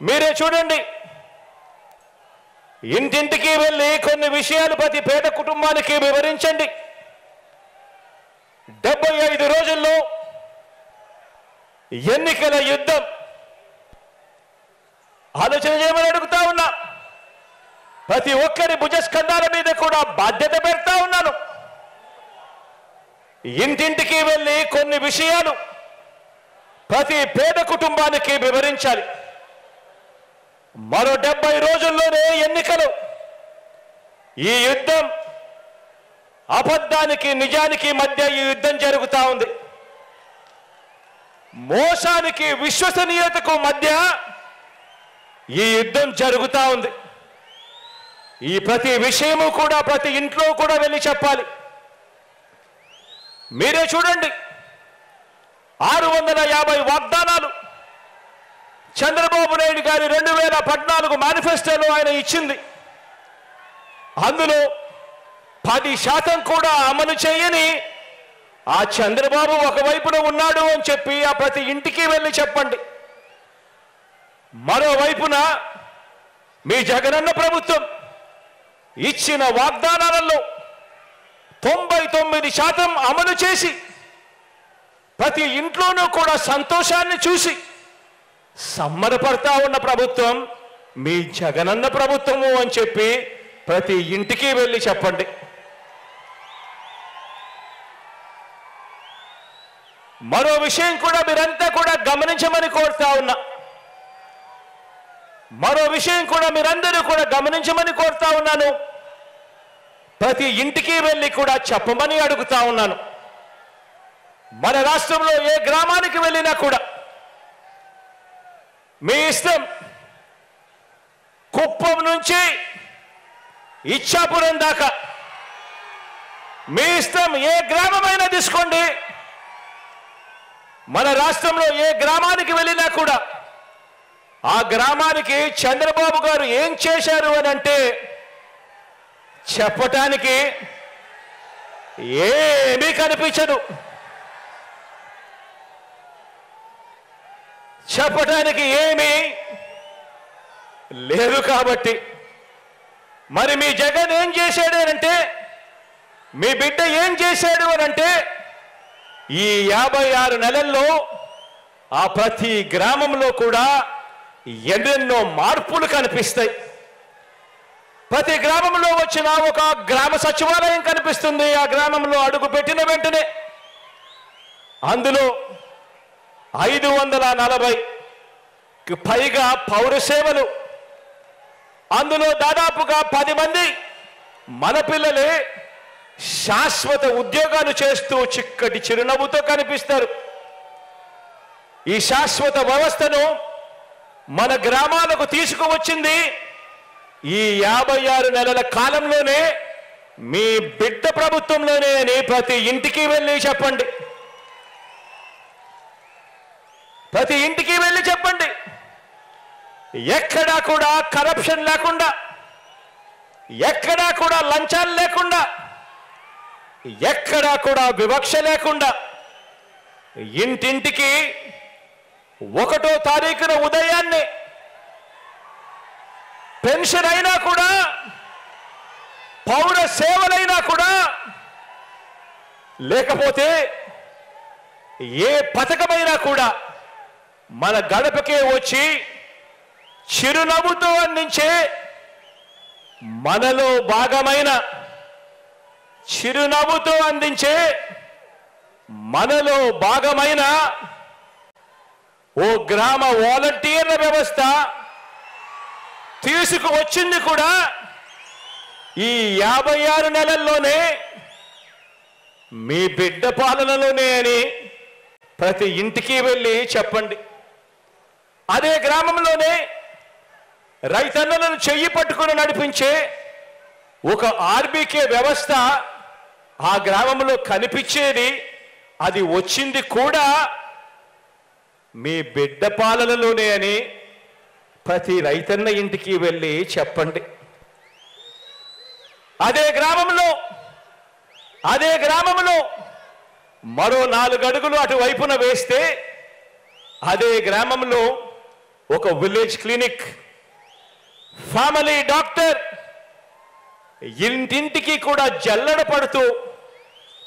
మీరే చూడండి, ఇంటింటికి వెళ్ళి కొన్ని విషయాలు ప్రతి పేద కుటుంబానికి వివరించండి. 75 రోజుల్లో ఎన్నికల యుద్ధం ఆలోచన చేయమని అడుగుతా ఉన్నా. ప్రతి ఒక్కరి భుజస్కంధాల మీద కూడా బాధ్యత పెడతా ఉన్నాను. ఇంటింటికి వెళ్ళి కొన్ని విషయాలు ప్రతి పేద కుటుంబానికి వివరించాలి. మరో 70 రోజుల్లోనే ఎన్నికలు. ఈ యుద్ధం అబద్ధానికి నిజానికి మధ్య ఈ యుద్ధం జరుగుతూ ఉంది. మోసానికి విశ్వసనీయతకు మధ్య ఈ యుద్ధం జరుగుతూ ఉంది. ఈ ప్రతి విషయము కూడా ప్రతి ఇంట్లో కూడా వెళ్ళి చెప్పాలి. మీరే చూడండి, 650 వాగ్దానాలు చంద్రబాబు నాయుడు గారి 2014 మేనిఫెస్టోలో ఆయన ఇచ్చింది. అందులో 10% కూడా అమలు చేయని ఆ చంద్రబాబు ఒకవైపున ఉన్నాడు అని చెప్పి ఆ ప్రతి ఇంటికి వెళ్ళి చెప్పండి. మరోవైపున మీ జగనన్న ప్రభుత్వం ఇచ్చిన వాగ్దానాలలో 99% అమలు చేసి ప్రతి ఇంట్లోనూ కూడా సంతోషాన్ని చూసి సమ్మరపడతా ఉన్న ప్రభుత్వం మీ జగనన్న ప్రభుత్వము అని చెప్పి ప్రతి ఇంటికి వెళ్ళి చెప్పండి. మరో విషయం కూడా మీరంతా కూడా గమనించమని కోరుతా ఉన్నా. మరో విషయం కూడా మీరందరూ కూడా గమనించమని కోరుతా ఉన్నాను. ప్రతి ఇంటికి వెళ్ళి కూడా చెప్పమని అడుగుతా ఉన్నాను. మన రాష్ట్రంలో ఏ గ్రామానికి వెళ్ళినా కూడా మీ ఇష్టం, కుప్పం నుంచి ఇచ్చాపురం దాకా మీ ఇష్టం, ఏ గ్రామమైనా తీసుకోండి. మన రాష్ట్రంలో ఏ గ్రామానికి వెళ్ళినా కూడా ఆ గ్రామానికి చంద్రబాబు గారు ఏం చేశారు అని అంటే చెప్పటానికి ఏమీ కనిపించదు. చెప్పటానికి ఏమీ లేదు. కాబట్టి మరి మీ జగన్ ఏం చేశాడు అనంటే, మీ బిడ్డ ఏం చేశాడు అనంటే, ఈ 56 నెలల్లో ఆ ప్రతి గ్రామంలో కూడా ఎన్నెన్నో మార్పులు కనిపిస్తాయి. ప్రతి గ్రామంలో వచ్చిన ఒక గ్రామ సచివాలయం కనిపిస్తుంది. ఆ గ్రామంలో అడుగు పెట్టిన వెంటనే అందులో 540కి పైగా పౌర సేవలు, అందులో దాదాపుగా 10 మంది మన పిల్లలే శాశ్వత ఉద్యోగాలు చేస్తూ చిక్కటి చిరునవ్వుతో కనిపిస్తారు. ఈ శాశ్వత వ్యవస్థను మన గ్రామాలకు తీసుకువచ్చింది ఈ 56 నెలల కాలంలోనే మీ బిడ్డ ప్రభుత్వంలోనే అని ప్రతి ఇంటికి వెళ్ళి చెప్పండి. ప్రతి ఇంటికి వెళ్ళి చెప్పండి. ఎక్కడా కూడా కరప్షన్ లేకుండా, ఎక్కడా కూడా లంచాలు లేకుండా, ఎక్కడా కూడా వివక్ష లేకుండా ఇంటింటికి 1వ తారీఖున ఉదయాన్నే పెన్షన్ అయినా కూడా, పౌర సేవలైనా కూడా, లేకపోతే ఏ పథకమైనా కూడా మన గడపకే వచ్చి చిరునవ్వుతో అందించే మనలో భాగమైన, చిరునవ్వుతో అందించే మనలో భాగమైన ఓ గ్రామ వాలంటీర్ల వ్యవస్థ తీసుకువచ్చింది కూడా ఈ 56 నెలల్లోనే, మీ బిడ్డ పాలనలోనే అని ప్రతి ఇంటికి వెళ్ళి చెప్పండి. అదే గ్రామంలోనే రైతన్నలను చెయ్యి పట్టుకుని నడిపించే ఒక ఆర్బీకే వ్యవస్థ ఆ గ్రామంలో కనిపించేది, అది వచ్చింది కూడా మీ బిడ్డ పాలనలోనే అని ప్రతి రైతన్న ఇంటికి వెళ్ళి చెప్పండి. అదే గ్రామంలో మరో 4 అడుగులు అటువైపున వేస్తే అదే గ్రామంలో ఒక విలేజ్ క్లినిక్, ఫ్యామిలీ డాక్టర్ ఇంటింటికి కూడా జల్లెడ పడుతూ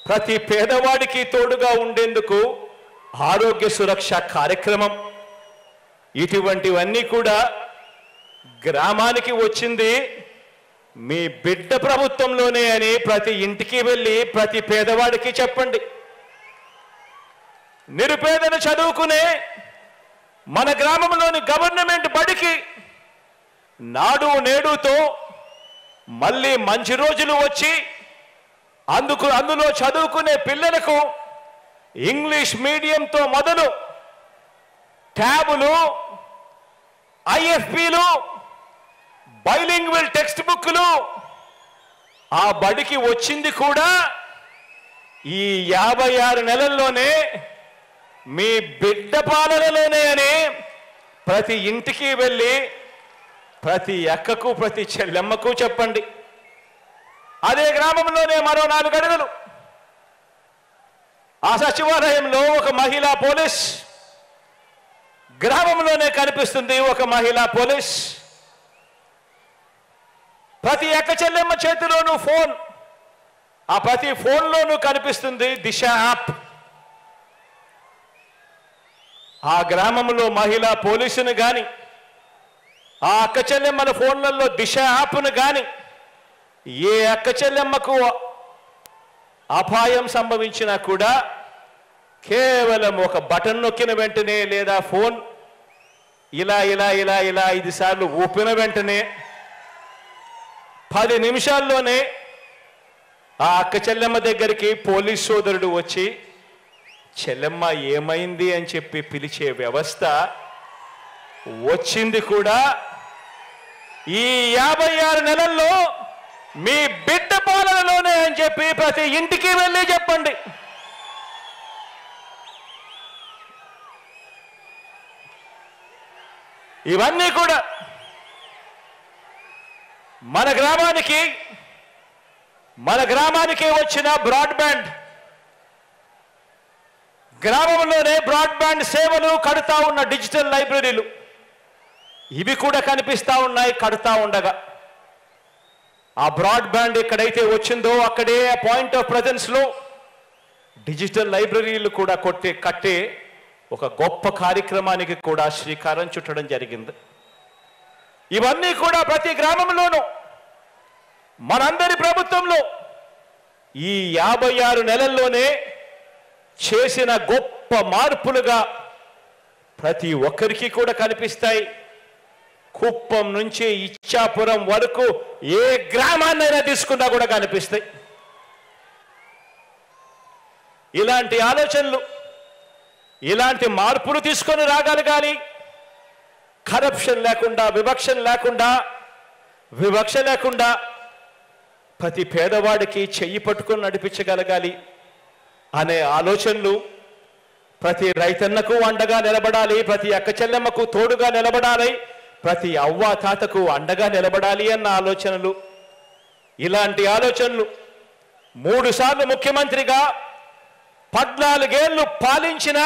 ప్రతి పేదవాడికి తోడుగా ఉండేందుకు ఆరోగ్య సురక్ష కార్యక్రమం, ఇటువంటివన్నీ కూడా గ్రామానికి వచ్చింది మీ బిడ్డ ప్రభుత్వంలోనే అని ప్రతి ఇంటికి వెళ్ళి ప్రతి పేదవాడికి చెప్పండి. నిరుపేదను చదువుకునే మన గ్రామంలోని గవర్నమెంట్ బడికి నాడు నేడుతో మళ్ళీ మంచి రోజులు వచ్చి అందులో చదువుకునే పిల్లలకు ఇంగ్లీష్ మీడియంతో మొదలు ట్యాబులు, ఐఎఫ్పీలు, బైలింగ్వల్ టెక్స్ట్ బుక్లు ఆ బడికి వచ్చింది కూడా ఈ 56 నెలల్లోనే మీ బిడ్డ పాలనలోనే అని ప్రతి ఇంటికి వెళ్ళి ప్రతి అక్కకు ప్రతి చెల్లెమ్మకు చెప్పండి. అదే గ్రామంలోనే మరో 4 అడుగులు ఆ సచివాలయంలో ఒక మహిళా పోలీస్, గ్రామంలోనే కనిపిస్తుంది ఒక మహిళా పోలీస్. ప్రతి అక్క చెల్లెమ్మ చేతిలోనూ ఫోన్, ఆ ప్రతి ఫోన్లోనూ కనిపిస్తుంది దిశ యాప్. ఆ గ్రామంలో మహిళా పోలీసును కానీ ఆ అక్క చెల్లెమ్మల ఫోన్లలో దిశ యాప్ను కానీ ఏ అక్క చెల్లెమ్మకు అపాయం సంభవించినా కూడా కేవలం ఒక బటన్ నొక్కిన వెంటనే లేదా ఫోన్ ఇలా 5 సార్లు ఊపిన వెంటనే 10 నిమిషాల్లోనే ఆ అక్క చెల్లెమ్మ దగ్గరికి పోలీస్ సోదరుడు వచ్చి చెల్లెమ్మ ఏమైంది అని చెప్పి పిలిచే వ్యవస్థ వచ్చింది కూడా ఈ 56 నెలల్లో మీ బిడ్డ పాలనలోనే అని చెప్పి ప్రతి ఇంటికి వెళ్ళి చెప్పండి. ఇవన్నీ కూడా మన గ్రామానికి వచ్చిన బ్రాడ్బ్యాండ్, గ్రామంలోనే బ్రాడ్బ్యాండ్ సేవలు కడుతా ఉన్న డిజిటల్ లైబ్రరీలు ఇవి కూడా కనిపిస్తా ఉన్నాయి. కడుతా ఉండగా ఆ బ్రాడ్బ్యాండ్ ఎక్కడైతే వచ్చిందో అక్కడే పాయింట్ ఆఫ్ ప్రెజెన్స్ లో డిజిటల్ లైబ్రరీలు కూడా కట్టే ఒక గొప్ప కార్యక్రమానికి కూడా శ్రీకారం చుట్టడం జరిగింది. ఇవన్నీ కూడా ప్రతి గ్రామంలోనూ మనందరి ప్రభుత్వంలో ఈ 56 నెలల్లోనే చేసిన గొప్ప మార్పులుగా ప్రతి ఒక్కరికి కూడా కనిపిస్తాయి. కుప్పం నుంచి ఇచ్చాపురం వరకు ఏ గ్రామాన్నైనా తీసుకున్నా కూడా కనిపిస్తాయి. ఇలాంటి ఆలోచనలు, ఇలాంటి మార్పులు తీసుకొని రాగలగాలి. కరప్షన్ లేకుండా, వివక్ష లేకుండా ప్రతి పేదవాడికి చెయ్యి పట్టుకొని నడిపించగలగాలి అనే ఆలోచనలు, ప్రతి రైతన్నకు అండగా నిలబడాలి, ప్రతి అక్క చెల్లెమ్మకు తోడుగా నిలబడాలి, ప్రతి అవ్వ తాతకు అండగా నిలబడాలి అన్న ఆలోచనలు, ఇలాంటి ఆలోచనలు 3 సార్లు ముఖ్యమంత్రిగా 14 ఏళ్లు పాలించిన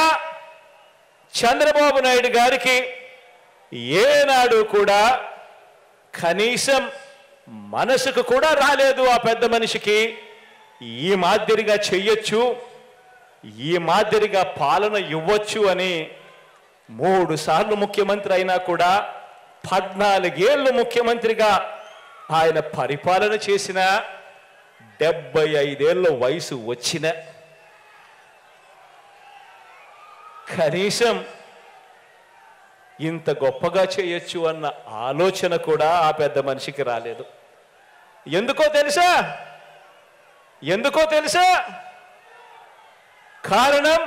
చంద్రబాబు నాయుడు గారికి ఏనాడు కూడా కనీసం మనసుకు కూడా రాలేదు. ఆ పెద్ద మనిషికి ఈ మాదిరిగా చెయ్యొచ్చు, ఈ మాదిరిగా పాలన ఇవ్వచ్చు అని 3 సార్లు ముఖ్యమంత్రి అయినా కూడా 14 ఏళ్ళు ముఖ్యమంత్రిగా ఆయన పరిపాలన చేసిన 75 ఏళ్ళ వయసు వచ్చిన కనీసం ఇంత గొప్పగా చేయొచ్చు అన్న ఆలోచన కూడా ఆ పెద్ద మనిషికి రాలేదు. ఎందుకో తెలుసా? కారణం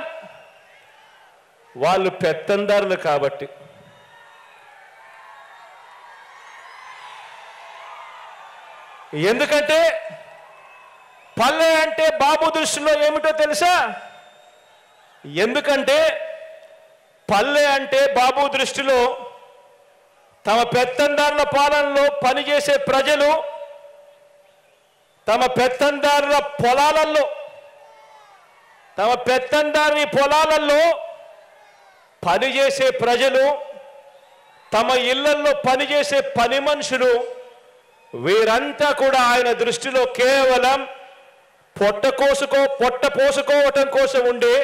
వాళ్ళు పెత్తందారులు కాబట్టి. ఎందుకంటే పల్లె అంటే బాబు దృష్టిలో ఏమిటో తెలుసా? ఎందుకంటే పల్లె అంటే బాబు దృష్టిలో తమ పెత్తందారుల పాలనలో పనిచేసే ప్రజలు, తమ పెత్తందారుల పొలాలలో పనిచేసే ప్రజలు తమ ఇళ్లలో పనిచేసే పని మనుషులు వీరంతా కూడా ఆయన దృష్టిలో కేవలం పొట్ట పోసుకోవటం కోసం ఉండే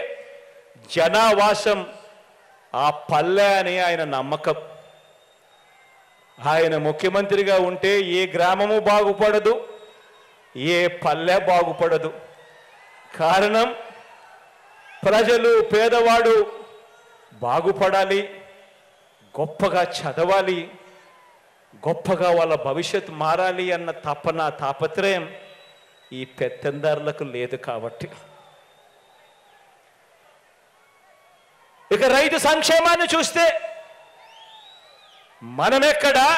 జనావాసం ఆ పల్లె అని ఆయన నమ్మకం. ఆయన ముఖ్యమంత్రిగా ఉంటే ఏ గ్రామము బాగుపడదు, ఏ పల్లె బాగుపడదు. కారణం ప్రజలు, పేదవాడు బాగుపడాలి, గొప్పగా చదవాలి, గొప్పగా వాళ్ళ భవిష్యత్తు మారాలి అన్న తపన, తాపత్రయం ఈ పెత్తందారులకు లేదు. కాబట్టి ఇక రైతు సంక్షేమాన్ని చూస్తే మనమెక్కడా,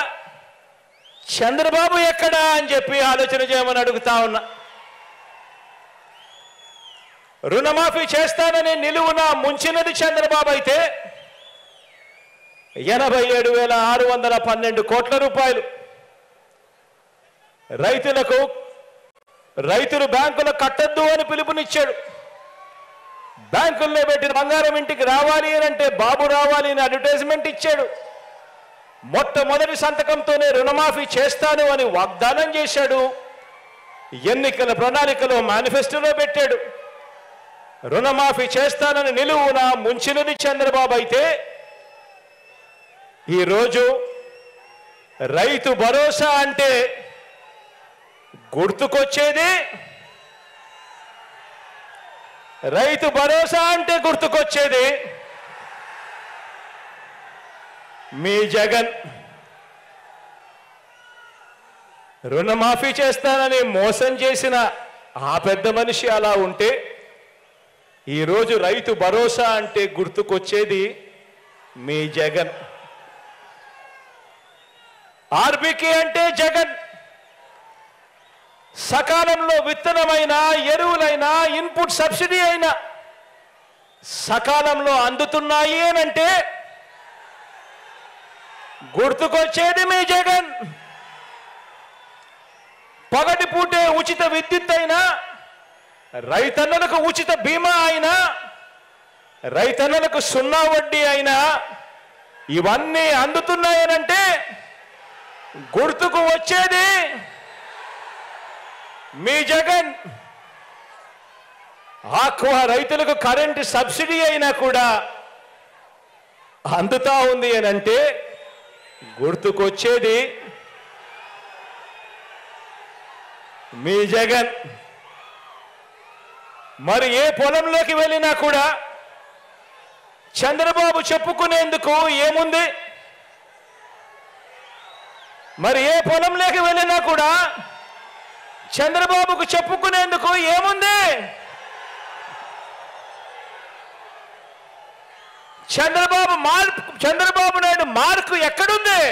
చంద్రబాబు ఎక్కడా అని చెప్పి ఆలోచన చేయమని అడుగుతా ఉన్నా. రుణమాఫీ చేస్తానని నిలువున ముంచినది చంద్రబాబు అయితే 87,612 కోట్ల రూపాయలు రైతులు బ్యాంకులు కట్టద్దు అని పిలుపునిచ్చాడు. బ్యాంకుల్లో పెట్టిన బంగారం ఇంటికి రావాలి అని అంటే బాబు రావాలి అని అడ్వర్టైజ్మెంట్ ఇచ్చాడు. మొట్టమొదటి సంతకంతోనే రుణమాఫీ చేస్తాను అని వాగ్దానం చేశాడు. ఎన్నికల ప్రణాళికలో మేనిఫెస్టోలో పెట్టాడు. రుణమాఫీ చేస్తానని నిలువున ముంచినది చంద్రబాబు అయితే ఈరోజు రైతు భరోసా అంటే గుర్తుకొచ్చేది మీ జగన్. రుణమాఫీ చేస్తానని మోసం చేసిన ఆ పెద్ద మనిషి అలా ఉంటే ఈరోజు రైతు భరోసా అంటే గుర్తుకొచ్చేది మీ జగన్. ఆర్బీకే అంటే జగన్. సకాలంలో విత్తనమైన, ఎరువులైనా, ఇన్పుట్ సబ్సిడీ అయినా సకాలంలో అందుతున్నాయి అనంటే గుర్తుకొచ్చేది మీ జగన్. పగటిపూటే ఉచిత విద్యుత్ అయినా, రైతన్నలకు ఉచిత బీమా అయినా, రైతన్నలకు 0 వడ్డీ అయినా ఇవన్నీ అందుతున్నాయనంటే గుర్తుకు వచ్చేది మీ జగన్. ఆక్వా రైతులకు కరెంటు సబ్సిడీ అయినా కూడా అందుతా ఉంది అని అంటే గుర్తుకొచ్చేది మీ జగన్. మరి ఏ పొలంలోకి వెళ్ళినా కూడా చంద్రబాబు చెప్పుకునేందుకు ఏముంది? మరి ఏ పొలంలోకి వెళ్ళినా కూడా చంద్రబాబుకు చెప్పుకునేందుకు ఏముంది? చంద్రబాబు నాయుడు మార్కు ఎక్కడుంది?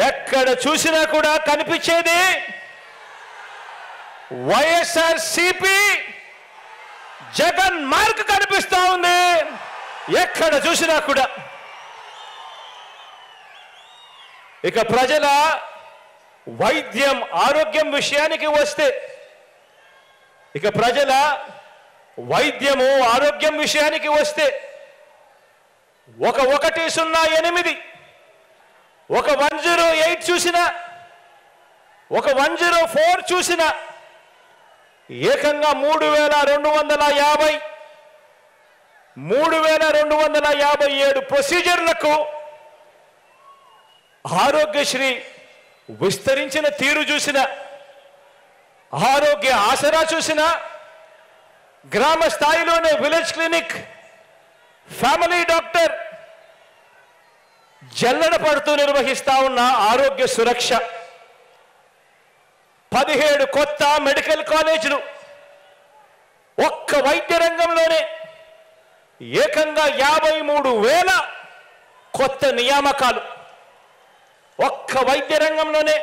ఎక్కడ చూసినా కూడా కనిపించేది వైఎస్ఆర్సీపీ జగన్ మార్క్ కనిపిస్తా ఉంది. ఎక్కడ చూసినా కూడా. ఇక ప్రజల వైద్యం, ఆరోగ్యం విషయానికి వస్తే, ఇక ప్రజల వైద్యము, ఆరోగ్యం విషయానికి వస్తే 108, ఒక 108 చూసినా, ఒక 104 చూసినా ఏకంగా 3,257 ప్రొసీజర్లకు ఆరోగ్యశ్రీ విస్తరించిన తీరు చూసిన, ఆరోగ్య ఆసరా చూసిన, గ్రామ స్థాయిలోనే విలేజ్ క్లినిక్, ఫ్యామిలీ డాక్టర్ జల్లెడ పడుతూ నిర్వహిస్తా ఉన్న ఆరోగ్య సురక్ష, 17 కొత్త మెడికల్ కాలేజీలు, ఒక్క వైద్య రంగంలోనే ఏకంగా 53,000 కొత్త నియామకాలు. ఒక్క వైద్య రంగంలోనే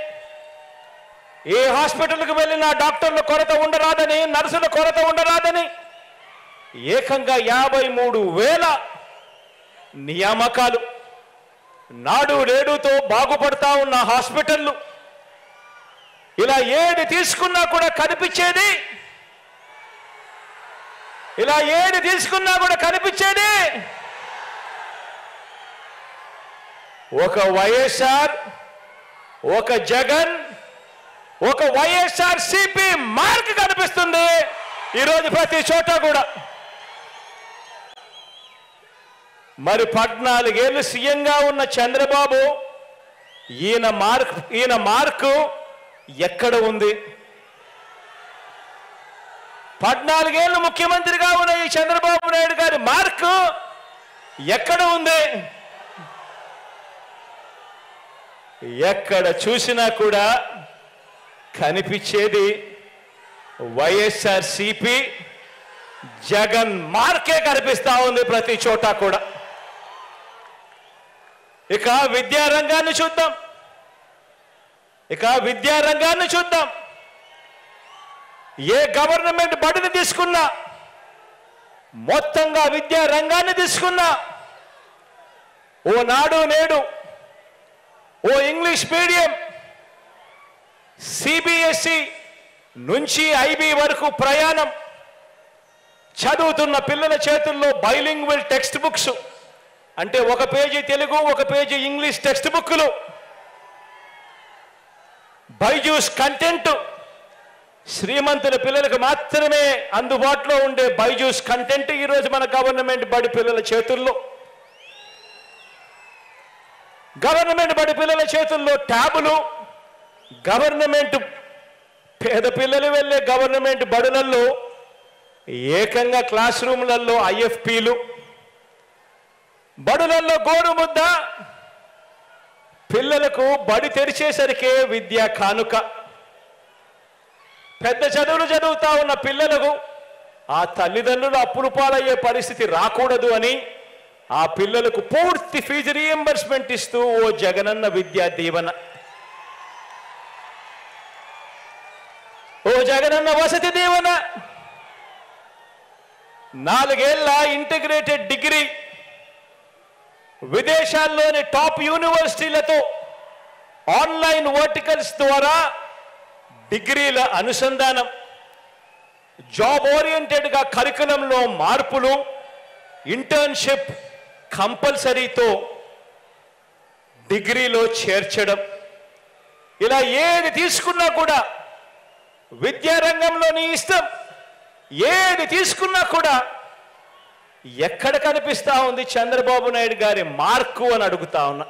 ఏ హాస్పిటల్కి వెళ్ళినా డాక్టర్ల కొరత ఉండరాదని, నర్సుల కొరత ఉండరాదని ఏకంగా 53,000 నియామకాలు. నాడు నేడుతో బాగుపడతా ఉన్న హాస్పిటళ్ళు. ఇలా ఏది తీసుకున్నా కూడా కనిపించేది, ఒక వైఎస్ఆర్, ఒక జగన్, ఒక వైఎస్ఆర్ సిపి మార్క్ కనిపిస్తుంది ఈరోజు ప్రతి చోట కూడా. మరి 14 ఏళ్ళు సీఎంగా ఉన్న చంద్రబాబు ఈయన మార్కు ఎక్కడ ఉంది? 14 ఏళ్ళు ముఖ్యమంత్రిగా ఉన్న ఈ చంద్రబాబు నాయుడు గారి మార్కు ఎక్కడ ఉంది? ఎక్కడ చూసినా కూడా కనిపించేది వైఎస్ఆర్ సిపి జగన్ మార్కే కనిపిస్తా ఉంది ప్రతి చోట కూడా. ఇక విద్యారంగాన్ని చూద్దాం. ఏ గవర్నమెంట్ బడిని తీసుకున్నా, మొత్తంగా విద్యారంగాన్ని తీసుకున్నా, ఓ నాడు నేడు, ఓ ఇంగ్లీష్ మీడియం, సిబిఎస్ఈ నుంచి ఐబీ వరకు ప్రయాణం, చదువుతున్న పిల్లల చేతుల్లో బైలింగ్వల్ టెక్స్ట్ బుక్స్, అంటే ఒక పేజీ తెలుగు, ఒక పేజీ ఇంగ్లీష్ టెక్స్ట్ బుక్లు, బైజూస్ కంటెంట్, శ్రీమంతుల పిల్లలకు మాత్రమే అందుబాటులో ఉండే బైజూస్ కంటెంట్ ఈరోజు మన గవర్నమెంట్ బడి పిల్లల చేతుల్లో. గవర్నమెంట్ బడి పిల్లల చేతుల్లో ట్యాబులు, గవర్నమెంట్ పేద పిల్లలు వెళ్ళే గవర్నమెంట్ బడులలో ఏకంగా క్లాస్ రూమ్లలో ఐఎఫ్పీలు, బడులలో గోరుముద్ద, పిల్లలకు బడి తెరిచేసరికే విద్యా కానుక. పెద్ద చదువులు చదువుతా ఉన్న పిల్లలకు ఆ తల్లిదండ్రులు అప్పులు పాలయ్యే పరిస్థితి రాకూడదు అని ఆ పిల్లలకు పూర్తి ఫీజు రీఎంబర్స్మెంట్ ఇస్తూ ఓ జగనన్న విద్యా దీవెన, ఓ జగనన్న వసతి దీవెన, 4 ఏళ్ల ఇంటిగ్రేటెడ్ డిగ్రీ, విదేశాల్లోని టాప్ యూనివర్సిటీలతో ఆన్లైన్ వర్టికల్స్ ద్వారా డిగ్రీల అనుసంధానం, జాబ్ ఓరియంటెడ్గా కరికులంలో మార్పులు, ఇంటర్న్షిప్ కంపల్సరీతో డిగ్రీలో చేర్చడం. ఇలా ఏది తీసుకున్నా కూడా విద్యారంగంలో నీ ఇష్టం, ఏది తీసుకున్నా కూడా ఎక్కడ కనిపిస్తా ఉంది చంద్రబాబు నాయుడు గారి మార్కు అని అడుగుతా ఉన్నా.